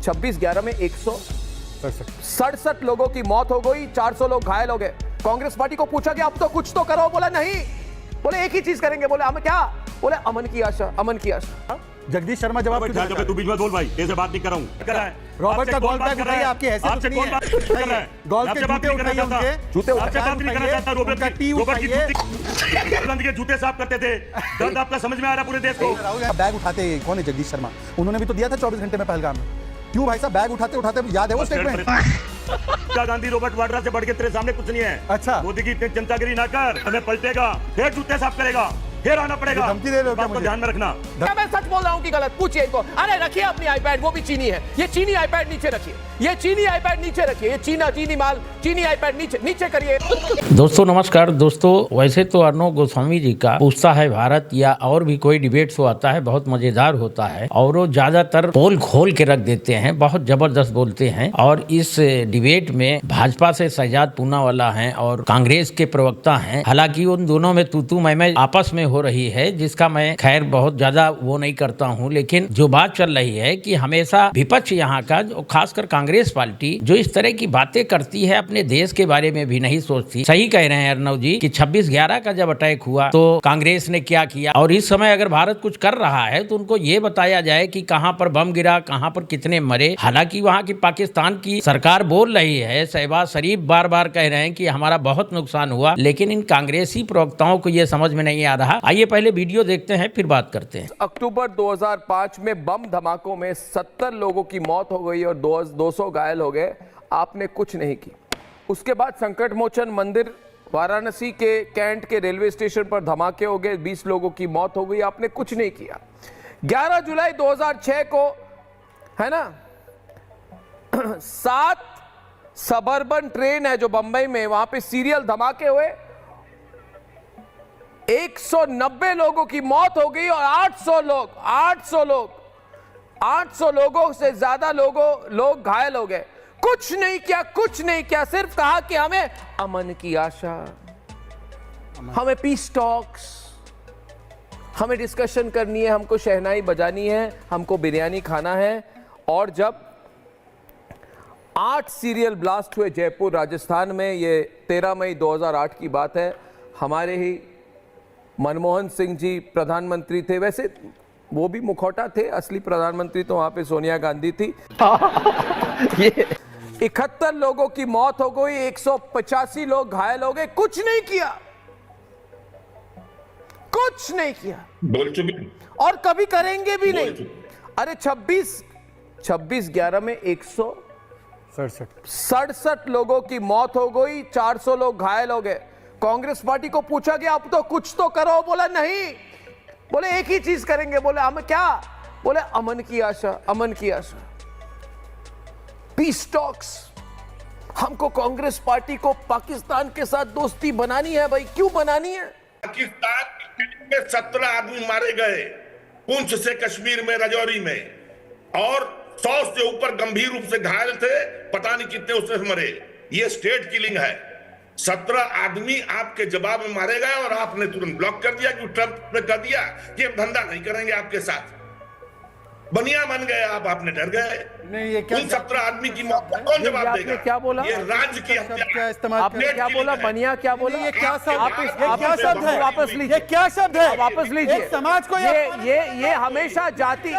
26/11 में 167 लोगों की मौत हो गई, 400 लोग घायल हो गए। कांग्रेस पार्टी को पूछा कि अब तो कुछ तो करो, बोला नहीं, बोले एक ही चीज करेंगे, बोले हम क्या, बोले अमन की आशा, अमन की आशा। जगदीश शर्मा जवाब तू बीच में बोल भाई, ऐसे बात नहीं कर रहा हूं। रॉबर्ट का गोल बैग उठाइए, आपकी हैसियत नहीं है। गोल के जूते उठाइए, उनके जूते आपसे बात नहीं करना चाहता। रॉबर्ट का जूते साफ करते थे, दर्द आपका समझ में आ रहा पूरे देश को। बैग उठाते कौन है? जगदीश शर्मा, उन्होंने भी तो दिया था 24 घंटे में पहलगाम में। क्यों भाई साहब बैग उठाते उठाते याद है वो स्टेटमेंट? गांधी रॉबर्ट वाड्रा से बढ़ के तेरे सामने कुछ नहीं है। अच्छा, मोदी की इतनी जनतागिरी ना कर, हमें पलटेगा, फिर जूते साफ करेगा, फिर आना पड़ेगा। धमकी दे रहे हो क्या मुझे? ध्यान में रखना। क्या मैं सच बोल रहा हूँ कि गलत? पूछिए इनको। अरे रखिए अपनी आईपैड, वो भी चीनी है, ये चीनी आईपैड नीचे रखिए, ये चीनी आईपैड नीचे रखिए, ये चीनी माल, चीनी आईपैड नीचे करिए। दोस्तों नमस्कार। दोस्तों वैसे तो अर्णव गोस्वामी जी का पूछता है भारत या और भी कोई डिबेट शो आता है, बहुत मजेदार होता है और वो ज्यादातर पोल खोल के रख देते हैं, बहुत जबरदस्त बोलते हैं। और इस डिबेट में भाजपा से शहजाद पूनावाला हैं और कांग्रेस के प्रवक्ता हैं। हालांकि उन दोनों में तू मैं आपस में हो रही है, जिसका मैं खैर बहुत ज्यादा वो नहीं करता हूं, लेकिन जो बात चल रही है कि हमेशा विपक्ष यहाँ का, खासकर कांग्रेस पार्टी जो इस तरह की बातें करती है, अपने देश के बारे में भी नहीं सोचती। सही कह रहे हैं अर्णव जी कि 26/11 का जब अटैक हुआ तो कांग्रेस ने क्या किया, और इस समय अगर भारत कुछ कर रहा है तो उनको ये बताया जाए कि कहां पर बम गिरा, कहां पर कितने मरे। हालांकि वहां की पाकिस्तान की सरकार बोल रही है, शहबाज शरीफ बार बार कह रहे हैं कि हमारा बहुत नुकसान हुआ, लेकिन इन कांग्रेसी प्रवक्ताओं को यह समझ में नहीं आ रहा। आइए पहले वीडियो देखते हैं फिर बात करते हैं। अक्टूबर 2005 में बम धमाकों में 70 लोगों की मौत हो गई और 200 घायल हो गए, आपने कुछ नहीं की। उसके बाद संकट मोचन मंदिर, वाराणसी के कैंट के रेलवे स्टेशन पर धमाके हो गए, 20 लोगों की मौत हो गई, आपने कुछ नहीं किया। 11 जुलाई 2006 को है ना 7 सबर्बन ट्रेन है जो बंबई में, वहां पे सीरियल धमाके हुए, 190 लोगों की मौत हो गई और 800 लोगों से ज्यादा लोग घायल हो गए। कुछ नहीं किया, सिर्फ कहा कि हमें अमन की आशा, हमें पीस टॉक्स, हमें डिस्कशन करनी है, हमको शहनाई बजानी है, हमको बिरयानी खाना है। और जब 8 सीरियल ब्लास्ट हुए जयपुर राजस्थान में, ये 13 मई 2008 की बात है, हमारे ही मनमोहन सिंह जी प्रधानमंत्री थे, वैसे वो भी मुखौटा थे, असली प्रधानमंत्री तो वहां पे सोनिया गांधी थी। ये 71 लोगों की मौत हो गई, 185 लोग घायल हो गए, कुछ नहीं किया, बोल चुके और कभी करेंगे भी नहीं। अरे 26/11 में 167 लोगों की मौत हो गई, 400 लोग घायल हो गए। कांग्रेस पार्टी को पूछा कि अब तो कुछ तो करो, बोला नहीं, बोले एक ही चीज करेंगे, बोले हम क्या, बोले अमन की आशा, पीस टॉक्स। हमको कांग्रेस पार्टी को पाकिस्तान के साथ दोस्ती बनानी है भाई, क्यों बनानी है? पाकिस्तान में 17 आदमी मारे गए, पुंछ से कश्मीर में, राजौरी में, और 100 से ऊपर गंभीर रूप से घायल थे, पता नहीं कितने उससे मरे। ये स्टेट किलिंग है। 17 आदमी आपके जवाब में मारे गए और आपने तुरंत ब्लॉक कर दिया, कि ट्रंप ने कर दिया कि हम धंधा नहीं करेंगे आपके साथ। बनिया बन गए आप, आपने डर गए। नहीं, ये क्या 17 आदमी की मौत का कौन जवाब देगा? क्या बोला? ये राज्य की क्या इस्तेमाल आपने क्या बोला? बनिया क्या बोला? ये क्या शब्द है? वापस लीजिए, क्या शब्द है? वापस लीजिए। समाज को ये हमेशा जाति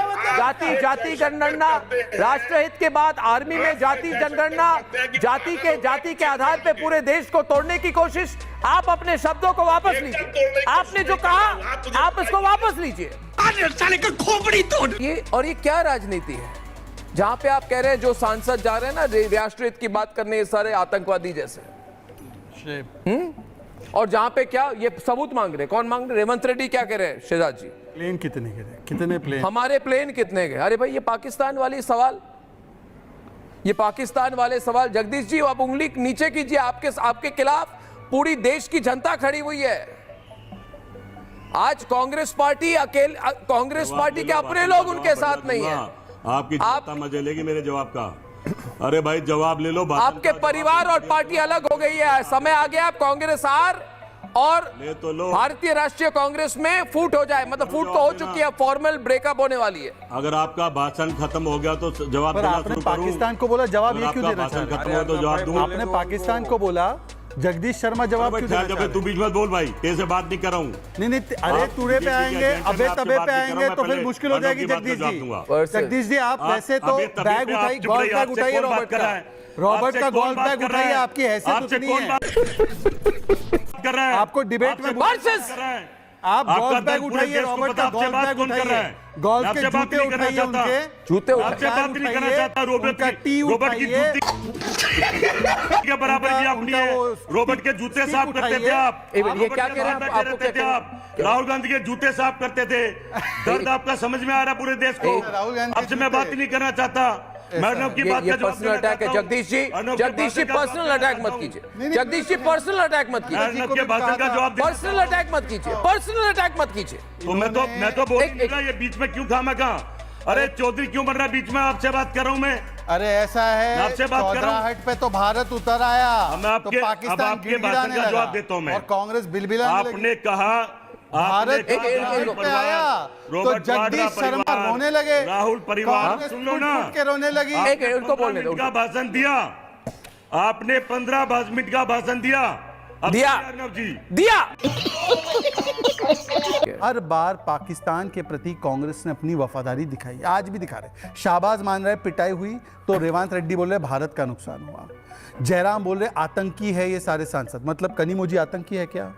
जनगणना, राष्ट्रहित के बाद आर्मी में जाति जनगणना, जाति के आधार पे पूरे देश को तोड़ने की कोशिश। आप अपने शब्दों को वापस लीजिए, आपने जो कहा आप इसको वापस लीजिए। ये क्या राजनीति है जहां पे आप कह रहे हैं जो सांसद जा रहे हैं ना राष्ट्रहित की बात करने, ये सारे आतंकवादी जैसे, और जहां पे क्या ये सबूत मांग रहे, कौन मांग रहे? रेवंत रेड्डी क्या कह रहे हैं? शहजाद जी, प्लेन कितने गिरे, कितने प्लेन, हमारे प्लेन कितने गए? अरे भाई ये पाकिस्तान वाले सवाल, जगदीश जी आप उंगली नीचे कीजिए, आपके खिलाफ पूरी देश की जनता खड़ी हुई है। आज कांग्रेस पार्टी के अपने लोग उनके साथ नहीं है। आपकी जनता मजे लेगी मेरे जवाब का। अरे भाई जवाब ले लो। आपके परिवार और पार्टी अलग हो गई है, समय आ गया। आप कांग्रेस आर और ले तो लो। भारतीय राष्ट्रीय कांग्रेस में फूट हो जाए, मतलब फूट तो हो चुकी है, फॉर्मल ब्रेकअप होने वाली है। अगर आपका भाषण खत्म हो गया तो जवाब पर देना आपने शुरू करूं? पाकिस्तान को बोला, जवाब अगर ये क्यों आपका देना भाषण चाह खत्म रहे हो तो जवाब दूंगा। आपने पाकिस्तान को बोला, जगदीश शर्मा जवाब क्यों देना चाह रहे तू बीच में बोल भाई, तेरे से बात नहीं कर रहा हूँ। नहीं, अरे तुरे पे आएंगे, अबे तबे पे आएंगे तो फिर मुश्किल हो जाएगी। जगदीश जी आप वैसे तो बैग उठाइए, गोल्फ बैग उठाइए रॉबर्ट का गोल्फ बैग उठाइए, आपकी हैसियत उतनी है। आपको डिबेट में आप गोल्फ बैग उठाइए, रॉबर्ट का गोल्फ बैग उठाइए, गोल्फ के जूते उठाइए, उनके जूते आपसे बात नहीं करना चाहता। रोबोट की जूती के बराबर की आपने रोबोट के जूते साफ करते थे आप। ये क्या कह रहे हैं आपको क्या थे आप? राहुल गांधी के जूते साफ करते थे। दर्द आपका समझ में आ रहा पूरे देश को। आपसे मैं बात ही नहीं करना चाहता। मैडम की बात ये पर्सनल अटैक है जगदीश जी, पर्सनल अटैक मत कीजिए। जगदीश जी पर्सनल अटैक मत कीजिए, भाषण का जवाब पर्सनल अटैक मत कीजिए, पर्सनल अटैक मत कीजिए। तो मैं तो बोल नहीं रहा, ये बीच में क्यों खामा का? अरे चौधरी क्यों बन रहा बीच में? आपसे बात कर रहा हूँ मैं। अरे ऐसा है, आपसे बात कर रहा हूं। चौधराहट पे तो भारत उतर आया, मैं आपके तो पाकिस्तान अब आपके भाषण का जवाब देता हूं मैं। और कांग्रेस बिलबिलाने लगी। आपने कहा भारत पे आया तो जगदीश शर्मा रोने लगे, राहुल परिवार कांग्रेस सुन लो ना, फुट के रोने लगी। उनको बोलने दो। का भाषण दिया आपने, 15 मिनट का भाषण दिया। अर्नब जी दिया। हर बार पाकिस्तान के प्रति कांग्रेस ने अपनी वफादारी दिखाई, आज भी दिखा रहे। शाहबाज मान रहे पिटाई हुई तो रेवंत रेड्डी बोल रहे भारत का नुकसान हुआ, जयराम बोल रहे आतंकी है ये सारे सांसद। मतलब कनीमोजी आतंकी है क्या?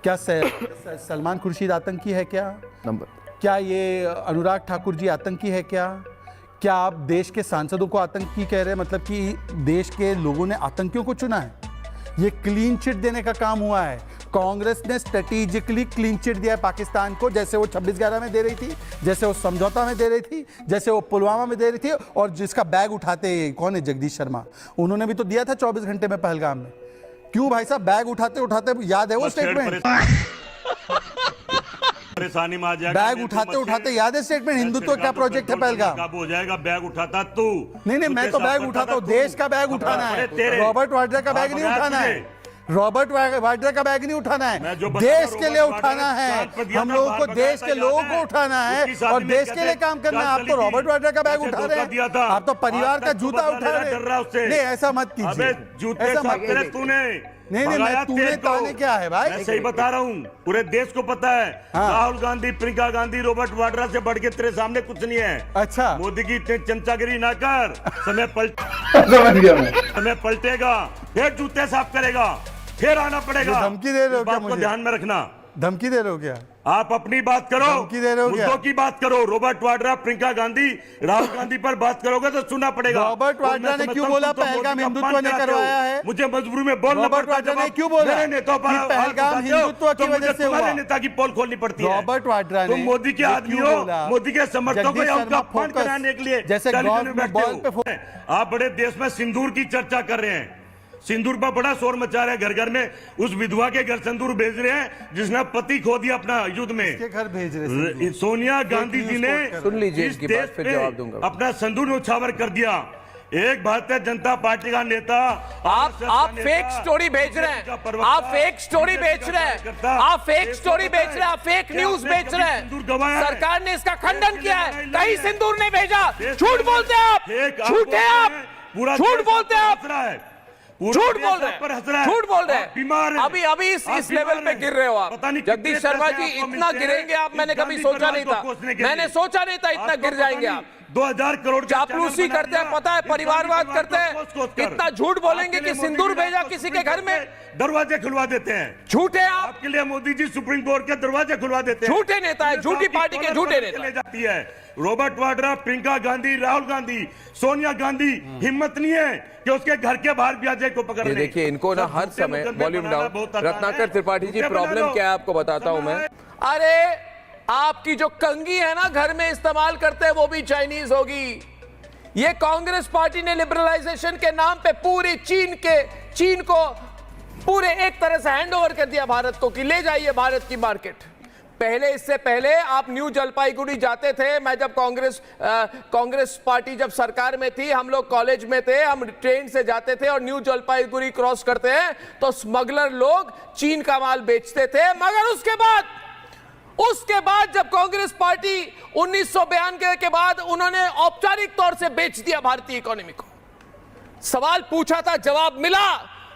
क्या सलमान खुर्शीद आतंकी है क्या? क्या ये अनुराग ठाकुर जी आतंकी है क्या? क्या आप देश के सांसदों को आतंकी कह रहे हैं? मतलब कि देश के लोगों ने आतंकियों को चुना है? ये क्लीन चिट देने का काम हुआ है। कांग्रेस ने स्ट्रेटेजिकली क्लीन चिट दिया है पाकिस्तान को, जैसे वो 26/11 में दे रही थी, जैसे वो समझौता में दे रही थी, जैसे वो पुलवामा में दे रही थी। और जिसका बैग उठाते कौन है? जगदीश शर्मा। उन्होंने भी तो दिया था 24 घंटे में पहलगाम में। क्यों भाई साहब? बैग उठाते उठाते याद है वो स्टेटमेंट? परेशानी में आ जाएगा। बैग उठाते उठाते याद है स्टेटमेंट? हिंदुत्व क्या प्रोजेक्ट है पहलगाम? हो जाएगा। बैग उठाता तू नहीं, मैं तो बैग उठाता हूँ, देश का बैग उठाना है। रॉबर्ट वाड्रा का बैग नहीं उठाना है, रॉबर्ट वाड्रा का बैग नहीं उठाना है, देश के लिए उठाना है। हम लोगों को देश के लोगों को उठाना है और देश के लिए काम करना है। आप तो रॉबर्ट वाड्रा का बैग उठा रहे हैं, आप तो परिवार का जूता उठा रहे हैं। नहीं, ऐसा मत कीजिए, ऐसा मत। तूने नहीं, मैं तूने ताने क्या है भाई? मैं सही बता रहा हूँ, पूरे देश को पता है। राहुल गांधी, प्रियंका गांधी, रॉबर्ट वाड्रा से बढ़ के तेरे सामने कुछ नहीं है। अच्छा, मोदी की चमचागिरी ना कर। समय पलटेगा, फिर जूते साफ करेगा, फिर आना पड़ेगा। धमकी दे रहे हो क्या मुझे? ध्यान में रखना। धमकी दे रहे हो क्या? आप अपनी बात करो, धमकी दे रहे हो क्या? मुद्दों की बात करो। रॉबर्ट वाड्रा, प्रियंका गांधी, राहुल गांधी पर बात करोगे तो सुनना पड़ेगा। रॉबर्ट वाड्रा ने क्यों बोला पहलगाम हिंदुत्व ने करवाया है? मुझे मजबूरी में बोलना रॉबर्ट वाड्रा ने क्यों बोला नेताओं पर पहलगाम हिंदुत्व की वजह से हुआ? नेता की पोल खोलनी पड़ती है। रॉबर्ट वाड्रा ने, तुम मोदी के आदमी हो, मोदी के समर्थक हो, उनका फंड कराने के लिए जैसे आप बड़े देश में सिंदूर की चर्चा कर रहे हैं। सिंदूर पर बड़ा शोर मचा रहे हैं। घर घर में उस विधवा के घर सिंदूर भेज रहे हैं जिसने पति खो दिया अपना युद्ध में। के घर भेज रहे। सोनिया गांधी जी ने सुन लीजिए इसकी बात, फिर जवाब दूंगा। अपना सिंदूर उछावर कर दिया। एक भारतीय जनता पार्टी का नेता, आप फेक स्टोरी भेज रहे हैं, आप फेक स्टोरी बेच रहे हैं, आप फेक स्टोरी बेच रहे हैं, आप फेक न्यूज बेच रहे हैं। सरकार ने इसका खंडन किया है, कहीं सिंदूर नहीं भेजा। झूठ बोलते हैं आप, झूठे आप, झूठ बोलते हैं आप, झूठ बोल रहे हैं, झूठ बोल रहे हैं। अभी इस लेवल पे गिर रहे हो आप। जगदीश शर्मा जी, इतना गिरेंगे आप, मैंने कभी सोचा नहीं था, मैंने सोचा नहीं था इतना गिर जाएंगे आप। 2000 करोड़ चापलूसी करते हैं, पता है, परिवारवाद करते हैं। इतना झूठ बोलेंगे कि सिंदूर भेजा किसी के घर में, दरवाजे खुलवा देते हैं। झूठे आप। आपके लिए मोदी जी सुप्रीम कोर्ट के दरवाजे खुलवा देते हैं। झूठे नेता है, झूठी पार्टी के झूठे नेता ले जाती है। रॉबर्ट वाड्रा, प्रियंका गांधी, राहुल गांधी, सोनिया गांधी, हिम्मत नहीं है कि उसके घर के बाहर भी अजय को पकड़ने। देखिए इनको ना हर समय volume down. Ratnakar Tripathi ji, problem क्या है आपको बताता हूं मैं। अरे आपकी जो कंघी है ना घर में इस्तेमाल करते हैं वो भी चाइनीज होगी। ये कांग्रेस पार्टी ने लिबरलाइजेशन के नाम पे पूरी चीन को पूरे एक तरह से हैंड ओवर कर दिया भारत को कि ले जाइए भारत की मार्केट। पहले, इससे पहले आप न्यू जलपाईगुड़ी जाते थे। मैं जब कांग्रेस पार्टी जब सरकार में थी, हम लोग कॉलेज में थे, हम ट्रेन से जाते थे और न्यू जलपाईगुड़ी क्रॉस करते हैं तो स्मगलर लोग चीन का माल बेचते थे। मगर उसके बाद जब कांग्रेस पार्टी 1992 के बाद उन्होंने औपचारिक तौर से बेच दिया भारतीय इकोनॉमी को। सवाल पूछा था, जवाब मिला।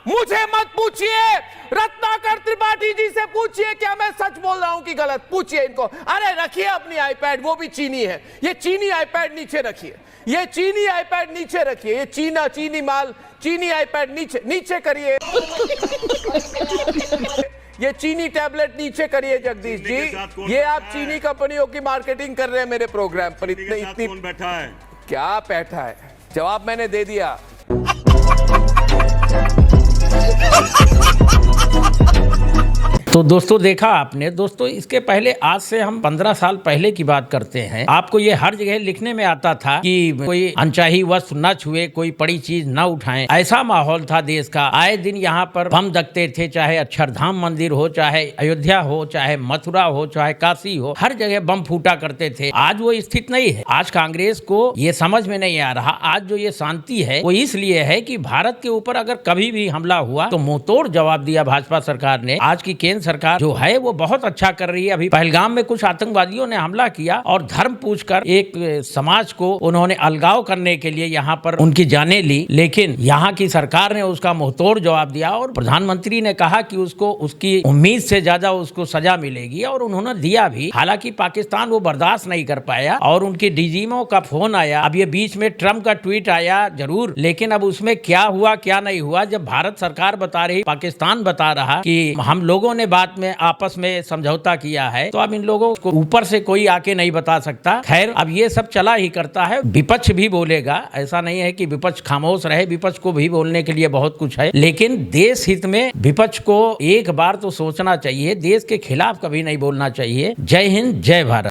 मुझे मत पूछिए, रत्नाकर त्रिपाठी जी से पूछिए क्या मैं सच बोल रहा हूं कि गलत। पूछिए इनको। अरे रखिए अपनी आईपैड, वो भी चीनी है, ये चीनी आईपैड नीचे रखिए, ये चीनी आईपैड नीचे रखिए, ये चीनी माल, चीनी आईपैड नीचे करिए। ये चीनी टैबलेट नीचे करिए जगदीश जी। ये आप चीनी कंपनियों की मार्केटिंग कर रहे हैं मेरे प्रोग्राम पर। इतनी कौन बैठा है? क्या बैठा है? जवाब मैंने दे दिया। तो दोस्तों देखा आपने। दोस्तों इसके पहले आज से हम 15 साल पहले की बात करते हैं। आपको ये हर जगह लिखने में आता था कि कोई अनचाही वस्तु न छुए, कोई पड़ी चीज न उठाएं। ऐसा माहौल था देश का। आए दिन यहाँ पर बम दगते थे, चाहे अक्षरधाम मंदिर हो, चाहे अयोध्या हो, चाहे मथुरा हो, चाहे काशी हो, हर जगह बम फूटा करते थे। आज वो स्थिति नहीं है। आज कांग्रेस को ये समझ में नहीं आ रहा। आज जो ये शांति है वो इसलिए है कि भारत के ऊपर अगर कभी भी हमला हुआ तो मुंहतोड़ जवाब दिया भाजपा सरकार ने। आज की केंद्र सरकार जो है वो बहुत अच्छा कर रही है। अभी पहलगाम में कुछ आतंकवादियों ने हमला किया और धर्म पूछकर एक समाज को उन्होंने अलगाव करने के लिए यहाँ पर उनकी जानें ली, लेकिन यहाँ की सरकार ने उसका मुंहतोड़ जवाब दिया और प्रधानमंत्री ने कहा कि उसको उसकी उम्मीद से ज्यादा उसको सजा मिलेगी और उन्होंने दिया भी। हालांकि पाकिस्तान वो बर्दाश्त नहीं कर पाया और उनके डीजीएमओ का फोन आया। अब ये बीच में ट्रम्प का ट्वीट आया जरूर, लेकिन अब उसमें क्या हुआ क्या नहीं हुआ, जब भारत सरकार बता रही, पाकिस्तान बता रहा कि हम लोगों ने बात में आपस में समझौता किया है, तो अब इन लोगों को ऊपर से कोई आके नहीं बता सकता। खैर अब ये सब चला ही करता है। विपक्ष भी बोलेगा, ऐसा नहीं है कि विपक्ष खामोश रहे। विपक्ष को भी बोलने के लिए बहुत कुछ है, लेकिन देश हित में विपक्ष को एक बार तो सोचना चाहिए। देश के खिलाफ कभी नहीं बोलना चाहिए। जय हिंद, जय भारत।